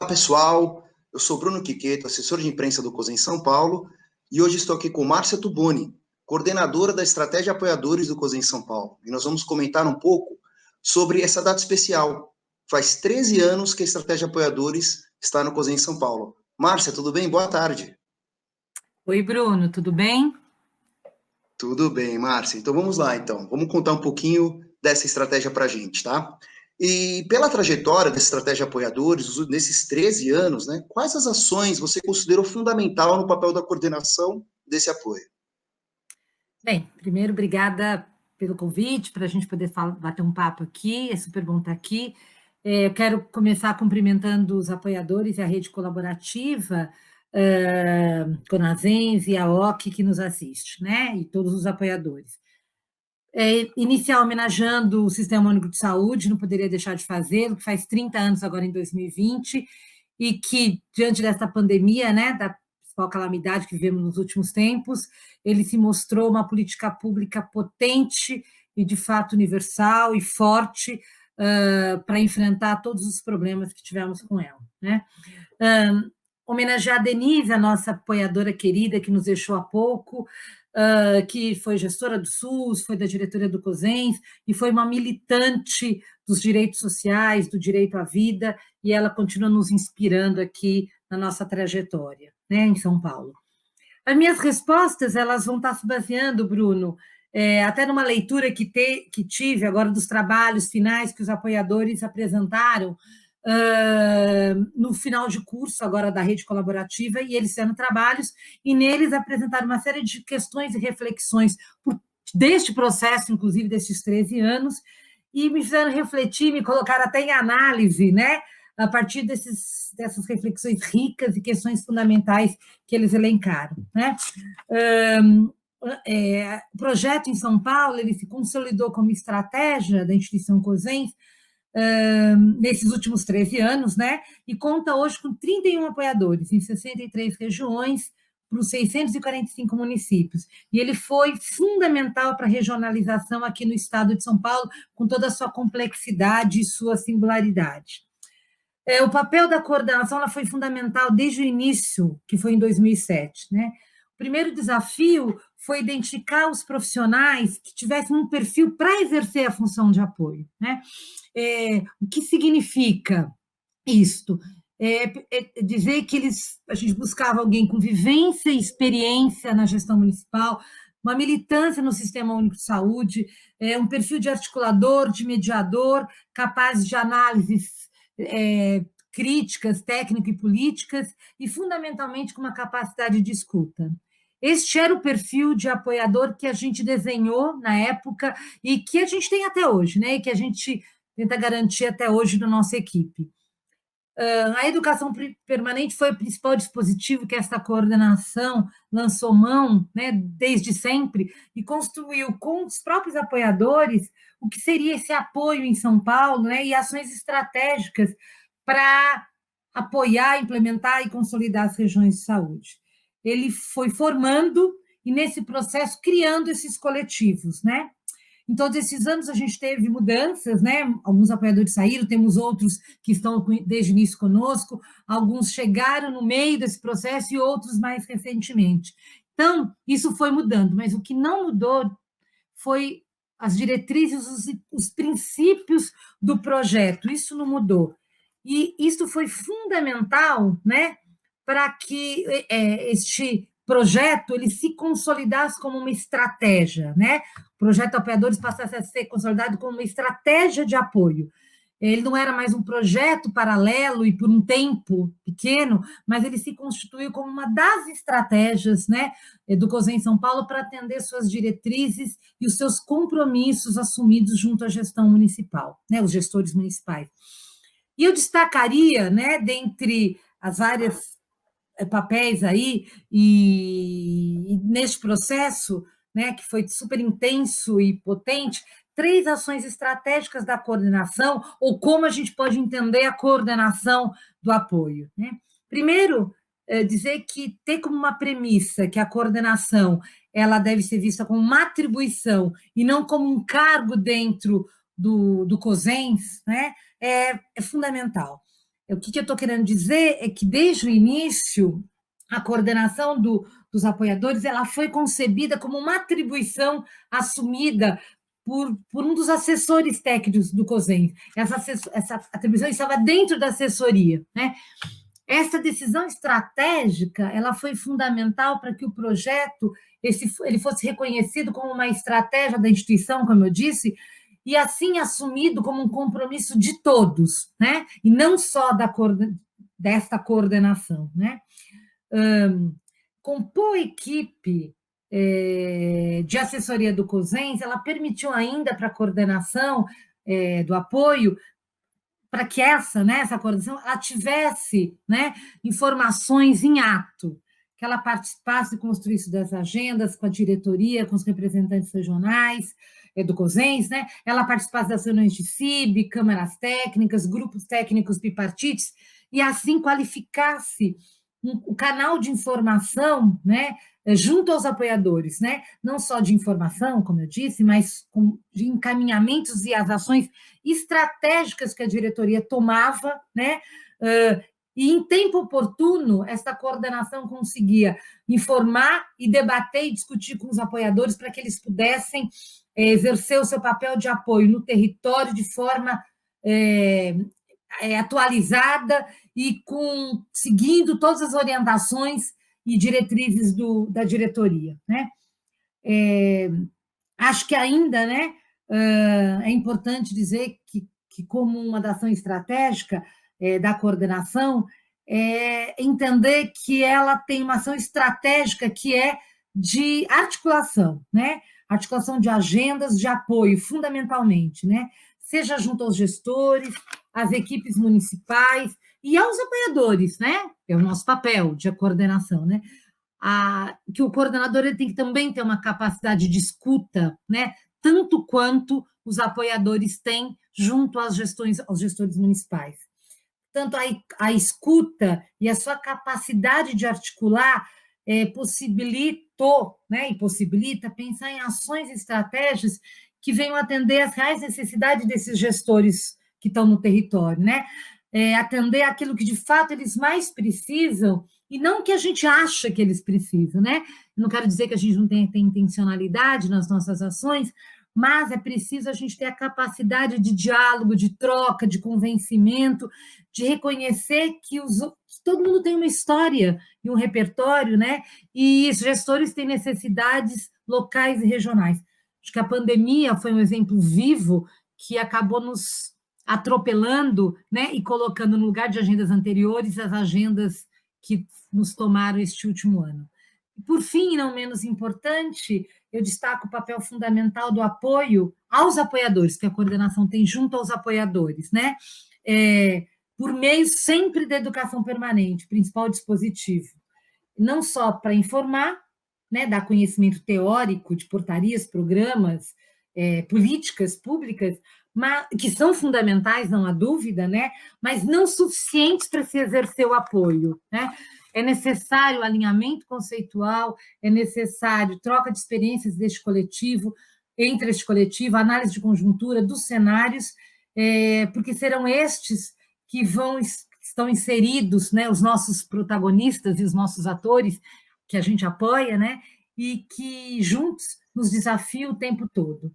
Pessoal, eu sou Bruno Quiqueto, assessor de imprensa do COSEN São Paulo, e hoje estou aqui com Márcia Tuboni, coordenadora da Estratégia Apoiadores do COSEN São Paulo, e nós vamos comentar um pouco sobre essa data especial. Faz 13 anos que a Estratégia Apoiadores está no COSEN São Paulo. Márcia, tudo bem? Boa tarde. Oi, Bruno, tudo bem? Tudo bem, Márcia. Então vamos lá, então. Vamos contar um pouquinho dessa estratégia para a gente, tá? E pela trajetória da Estratégia Apoiadores, nesses 13 anos, né, quais as ações você considerou fundamental no papel da coordenação desse apoio? Bem, primeiro, obrigada pelo convite, para a gente poder bater um papo aqui, é super bom estar aqui. Eu quero começar cumprimentando os apoiadores e a rede colaborativa, Conasens e a OC, que nos assiste, né? E todos os apoiadores. Iniciar homenageando o Sistema Único de Saúde, não poderia deixar de fazê-lo, que faz 30 anos agora em 2020, e que, diante dessa pandemia, né, da principal calamidade que vivemos nos últimos tempos, ele se mostrou uma política pública potente e, de fato, universal e forte para enfrentar todos os problemas que tivemos com ela, né? Homenagear a Denise, a nossa apoiadora querida, que nos deixou há pouco, que foi gestora do SUS, foi da diretoria do COSENS e foi uma militante dos direitos sociais, do direito à vida, e ela continua nos inspirando aqui na nossa trajetória, né, em São Paulo. As minhas respostas, elas vão estar se baseando, Bruno, até numa leitura que tive agora dos trabalhos finais que os apoiadores apresentaram no final de curso agora da rede colaborativa, e eles fizeram trabalhos, e neles apresentaram uma série de questões e reflexões deste processo, inclusive desses 13 anos, e me fizeram refletir, me colocaram até em análise, né, a partir dessas reflexões ricas e questões fundamentais que eles elencaram, né? O projeto em São Paulo, ele se consolidou como estratégia da instituição COSENS nesses últimos 13 anos, né? E conta hoje com 31 apoiadores em 63 regiões, para os 645 municípios. E ele foi fundamental para a regionalização aqui no estado de São Paulo, com toda a sua complexidade e sua singularidade. O papel da coordenação ela foi fundamental desde o início, que foi em 2007, né? O primeiro desafio foi identificar os profissionais que tivessem um perfil para exercer a função de apoio, né? O que significa isto? Dizer que a gente buscava alguém com vivência e experiência na gestão municipal, uma militância no Sistema Único de Saúde, um perfil de articulador, de mediador, capaz de análises críticas, técnicas e políticas, e fundamentalmente com uma capacidade de escuta. Este era o perfil de apoiador que a gente desenhou na época e que a gente tem até hoje, né? E que a gente tenta garantir até hoje na nossa equipe. A educação permanente foi o principal dispositivo que essa coordenação lançou mão, né, desde sempre, e construiu com os próprios apoiadores o que seria esse apoio em São Paulo, né, e ações estratégicas para apoiar, implementar e consolidar as regiões de saúde. Ele foi formando e, nesse processo, criando esses coletivos, né? Em todos esses anos a gente teve mudanças, né? Alguns apoiadores saíram, temos outros que estão desde o início conosco, alguns chegaram no meio desse processo e outros mais recentemente. Então, isso foi mudando, mas o que não mudou foi as diretrizes, os princípios do projeto, isso não mudou. E isso foi fundamental, né, para que este projeto ele se consolidasse como uma estratégia, né? O projeto Apoiadores passasse a ser consolidado como uma estratégia de apoio. Ele não era mais um projeto paralelo e por um tempo pequeno, mas ele se constituiu como uma das estratégias, né, do COSEN São Paulo para atender suas diretrizes e os seus compromissos assumidos junto à gestão municipal, né, os gestores municipais. E eu destacaria, né, dentre as várias papéis aí, e neste processo, né, que foi super intenso e potente, 3 ações estratégicas da coordenação, ou como a gente pode entender a coordenação do apoio, né? Primeiro, dizer que ter como uma premissa que a coordenação ela deve ser vista como uma atribuição e não como um cargo dentro do COSENS, né, é fundamental. O que eu estou querendo dizer é que, desde o início, a coordenação dos apoiadores ela foi concebida como uma atribuição assumida por um dos assessores técnicos do COSEN. Essa atribuição estava dentro da assessoria, né? Essa decisão estratégica ela foi fundamental para que o projeto ele fosse reconhecido como uma estratégia da instituição, como eu disse, e assim assumido como um compromisso de todos, né? E não só desta coordenação, né? Compor a equipe de assessoria do COSENS, ela permitiu ainda para a coordenação do apoio para que essa coordenação ela tivesse, né, informações em ato, que ela participasse e construísse das agendas com a diretoria, com os representantes regionais do COSENS, né, ela participasse das reuniões de CIB, câmaras técnicas, grupos técnicos bipartites, e assim qualificasse o canal de informação, né, junto aos apoiadores, né, não só de informação, como eu disse, mas de encaminhamentos e as ações estratégicas que a diretoria tomava, né? E em tempo oportuno, essa coordenação conseguia informar e debater e discutir com os apoiadores para que eles pudessem exercer o seu papel de apoio no território de forma atualizada e seguindo todas as orientações e diretrizes da diretoria, né? Acho que ainda, né, é importante dizer que como uma ação estratégica da coordenação, entender que ela tem uma ação estratégica que é de articulação, né? Articulação de agendas de apoio, fundamentalmente, né? Seja junto aos gestores, às equipes municipais e aos apoiadores, né? É o nosso papel de coordenação, né? Que o coordenador ele tem que também ter uma capacidade de escuta, né? Tanto quanto os apoiadores têm junto aos gestores municipais. Tanto a escuta e a sua capacidade de articular possibilitou, né, e possibilita pensar em ações e estratégias que venham atender às reais necessidades desses gestores que estão no território, né? Atender aquilo que de fato eles mais precisam e não que a gente acha que eles precisam, né? Não quero dizer que a gente não tem intencionalidade nas nossas ações, mas é preciso a gente ter a capacidade de diálogo, de troca, de convencimento, de reconhecer que todo mundo tem uma história e um repertório, né? E os gestores têm necessidades locais e regionais. Acho que a pandemia foi um exemplo vivo que acabou nos atropelando, né? E colocando no lugar de agendas anteriores as agendas que nos tomaram este último ano. Por fim, e não menos importante, eu destaco o papel fundamental do apoio aos apoiadores, que a coordenação tem junto aos apoiadores, né? Por meio sempre da educação permanente, principal dispositivo. Não só para informar, né, dar conhecimento teórico de portarias, programas, políticas públicas, que são fundamentais, não há dúvida, né? Mas não suficientes para se exercer o apoio, né? É necessário alinhamento conceitual, é necessário troca de experiências entre este coletivo, análise de conjuntura dos cenários, porque serão estes que estão inseridos, né, os nossos protagonistas e os nossos atores que a gente apoia, né, e que juntos nos desafiam o tempo todo.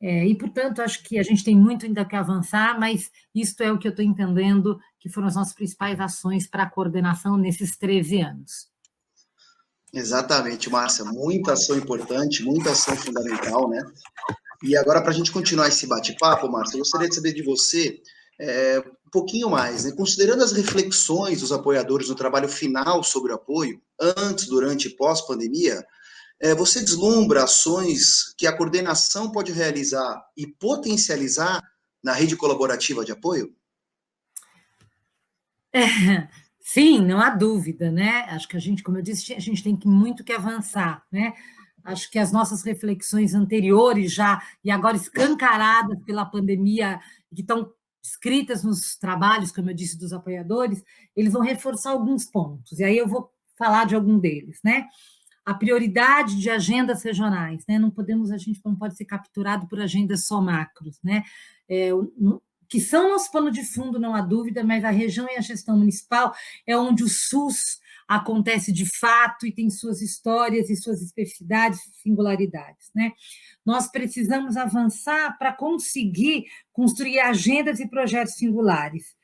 E, portanto, acho que a gente tem muito ainda que avançar, mas isto é o que eu estou entendendo que foram as nossas principais ações para a coordenação nesses 13 anos. Exatamente, Márcia. Muita ação importante, muita ação fundamental, né? E agora, para a gente continuar esse bate-papo, Márcia, eu gostaria de saber de você um pouquinho mais, né? Considerando as reflexões dos apoiadores no trabalho final sobre o apoio, antes, durante e pós-pandemia, você vislumbra ações que a coordenação pode realizar e potencializar na rede colaborativa de apoio? Sim, não há dúvida, né? Acho que a gente, como eu disse, a gente tem muito que avançar, né? Acho que as nossas reflexões anteriores já, e agora escancaradas pela pandemia, que estão escritas nos trabalhos, como eu disse, dos apoiadores, eles vão reforçar alguns pontos, e aí eu vou falar de algum deles, né? A prioridade de agendas regionais, né? A gente não pode ser capturado por agendas só macros, né? que são nosso pano de fundo, não há dúvida, mas a região e a gestão municipal é onde o SUS acontece de fato e tem suas histórias e suas especificidades e singularidades, né? Nós precisamos avançar para conseguir construir agendas e projetos singulares.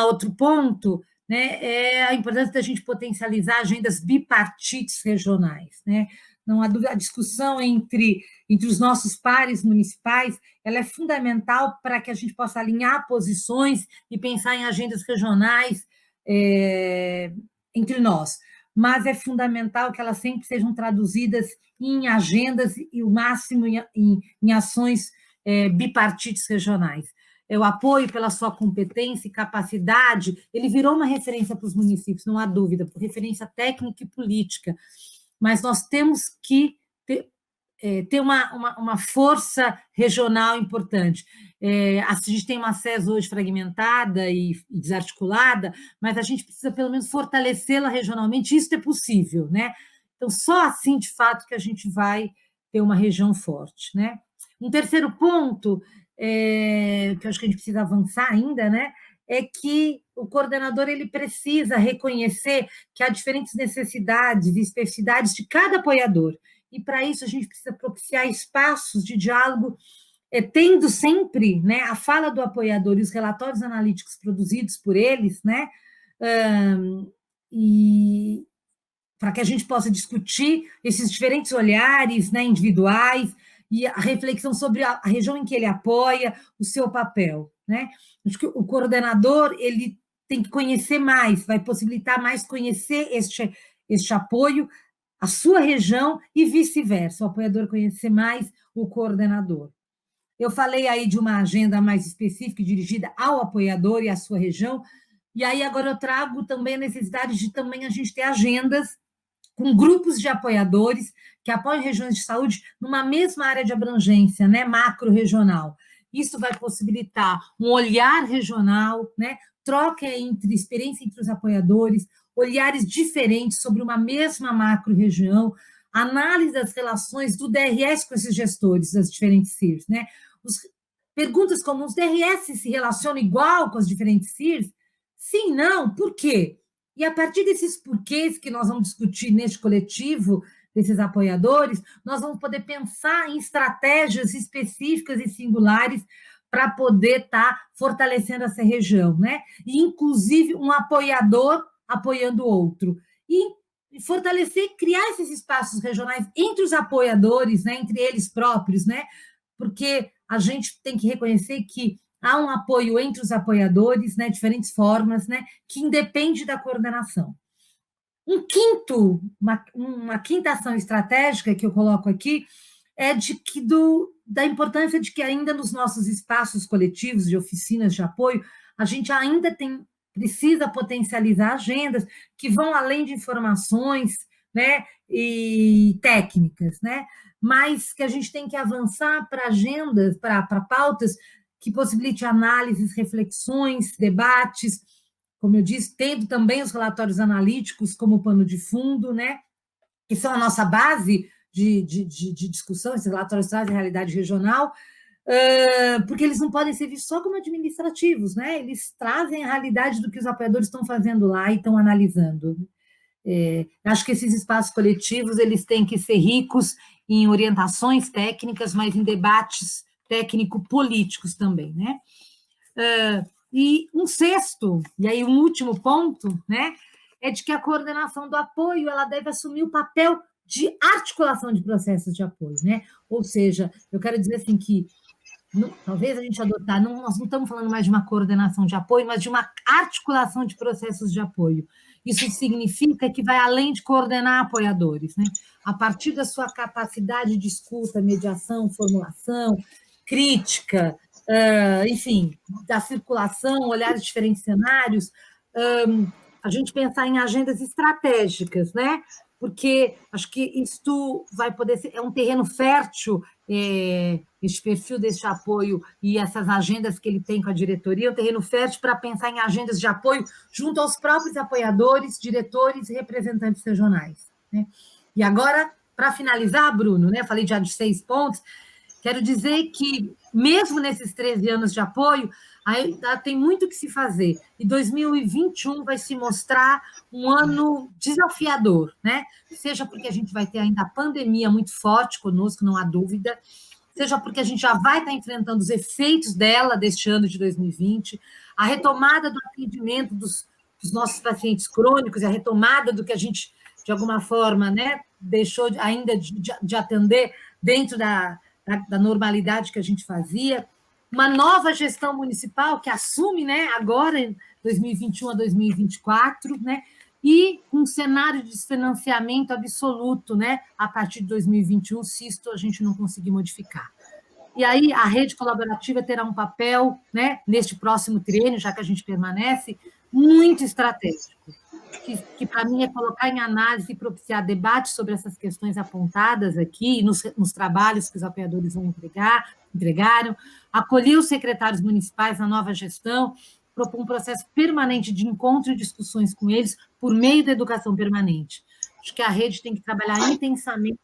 Outro ponto, né, é a importância da gente potencializar agendas bipartites regionais, né? Não há dúvida, a discussão entre os nossos pares municipais, ela é fundamental para que a gente possa alinhar posições e pensar em agendas regionais entre nós, mas é fundamental que elas sempre sejam traduzidas em agendas e o máximo em ações bipartites regionais. O apoio pela sua competência e capacidade, ele virou uma referência para os municípios, não há dúvida, por referência técnica e política, mas nós temos que ter uma força regional importante. A gente tem uma SES hoje fragmentada e desarticulada, mas a gente precisa, pelo menos, fortalecê-la regionalmente, isso é possível, né? Então, só assim, de fato, que a gente vai ter uma região forte, né? Um terceiro ponto, que eu acho que a gente precisa avançar ainda, né? É que o coordenador ele precisa reconhecer que há diferentes necessidades e especificidades de cada apoiador, e para isso a gente precisa propiciar espaços de diálogo, tendo sempre, né, a fala do apoiador e os relatórios analíticos produzidos por eles, né, e para que a gente possa discutir esses diferentes olhares, né, individuais e a reflexão sobre a região em que ele apoia, o seu papel, né? Acho que o coordenador ele tem que conhecer mais, vai possibilitar mais conhecer este apoio, a sua região e vice-versa, o apoiador conhecer mais o coordenador. Eu falei aí de uma agenda mais específica dirigida ao apoiador e à sua região, e aí agora eu trago também a necessidade de também a gente ter agendas com grupos de apoiadores que apoiam regiões de saúde numa mesma área de abrangência, né, macro-regional. Isso vai possibilitar um olhar regional, né, troca experiência entre os apoiadores, olhares diferentes sobre uma mesma macro-região, análise das relações do DRS com esses gestores das diferentes CIRs, né? Perguntas como: os DRS se relacionam igual com as diferentes CIRs? Sim, não, por quê? E a partir desses porquês que nós vamos discutir neste coletivo, desses apoiadores, nós vamos poder pensar em estratégias específicas e singulares para poder estar fortalecendo essa região, né? E, inclusive, um apoiador apoiando o outro. E fortalecer, criar esses espaços regionais entre os apoiadores, né? Entre eles próprios, né? Porque a gente tem que reconhecer que há um apoio entre os apoiadores, né? Diferentes formas, né? Que independe da coordenação. Uma quinta ação estratégica que eu coloco aqui é da importância de que ainda nos nossos espaços coletivos de oficinas de apoio, a gente ainda precisa potencializar agendas que vão além de informações, né, e técnicas, né, mas que a gente tem que avançar para agendas, para pautas que possibilitem análises, reflexões, debates, como eu disse, tendo também os relatórios analíticos como pano de fundo, né, que são a nossa base de discussão. Esses relatórios trazem a realidade regional, porque eles não podem ser vistos só como administrativos, né? Eles trazem a realidade do que os apoiadores estão fazendo lá e estão analisando. Acho que esses espaços coletivos eles têm que ser ricos em orientações técnicas, mas em debates técnico-políticos também, né? E um sexto, e aí um último ponto, né, é de que a coordenação do apoio ela deve assumir o papel de articulação de processos de apoio, né? Ou seja, eu quero dizer assim que talvez a gente adotar, nós não estamos falando mais de uma coordenação de apoio, mas de uma articulação de processos de apoio. Isso significa que vai além de coordenar apoiadores, né? A partir da sua capacidade de escuta, mediação, formulação, crítica, enfim, da circulação, olhar diferentes cenários, a gente pensar em agendas estratégicas, né? Porque acho que isto vai poder ser, é um terreno fértil, esse perfil desse apoio e essas agendas que ele tem com a diretoria, é um terreno fértil para pensar em agendas de apoio junto aos próprios apoiadores, diretores e representantes regionais, né? E agora, para finalizar, Bruno, né, falei já de 6 pontos, Quero dizer que, mesmo nesses 13 anos de apoio, ainda tem muito que se fazer. E 2021 vai se mostrar um ano desafiador, né? Seja porque a gente vai ter ainda a pandemia muito forte conosco, não há dúvida, seja porque a gente já vai estar enfrentando os efeitos dela deste ano de 2020, a retomada do atendimento dos nossos pacientes crônicos e a retomada do que a gente, de alguma forma, né, deixou ainda de atender dentro da normalidade que a gente fazia, uma nova gestão municipal que assume, né, agora, em 2021 a 2024, né, e um cenário de desfinanciamento absoluto, né, a partir de 2021, se isto a gente não conseguir modificar. E aí a rede colaborativa terá um papel, né, neste próximo triênio, já que a gente permanece, muito estratégico, que para mim é colocar em análise e propiciar debate sobre essas questões apontadas aqui, nos trabalhos que os apoiadores vão entregaram, acolher os secretários municipais na nova gestão, propor um processo permanente de encontro e discussões com eles por meio da educação permanente. Acho que a rede tem que trabalhar intensamente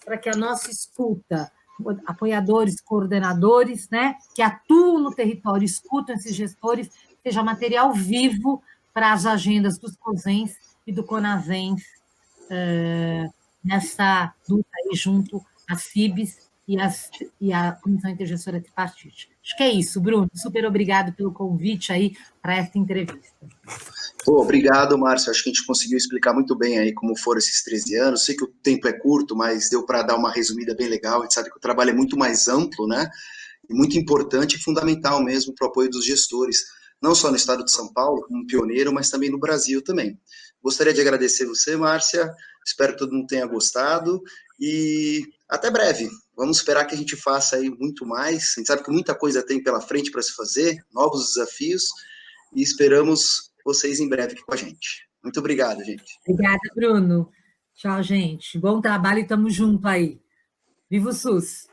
para que a nossa escuta, apoiadores, coordenadores, né, que atuam no território, escutam esses gestores, seja material vivo para as agendas dos COSENS e do CONASENS nessa luta aí junto às CIBs e à Comissão Intergestora Tripartite. Acho que é isso, Bruno. Super obrigado pelo convite aí para essa entrevista. Obrigado, Márcio. Acho que a gente conseguiu explicar muito bem aí como foram esses 13 anos. Sei que o tempo é curto, mas deu para dar uma resumida bem legal. A gente sabe que o trabalho é muito mais amplo, né? E muito importante e fundamental mesmo para o apoio dos gestores, não só no estado de São Paulo, como pioneiro, mas também no Brasil também. Gostaria de agradecer você, Márcia. Espero que todo mundo tenha gostado e até breve. Vamos esperar que a gente faça aí muito mais. A gente sabe que muita coisa tem pela frente para se fazer, novos desafios, e esperamos vocês em breve aqui com a gente. Muito obrigado, gente. Obrigada, Bruno. Tchau, gente. Bom trabalho e estamos juntos aí. Viva o SUS!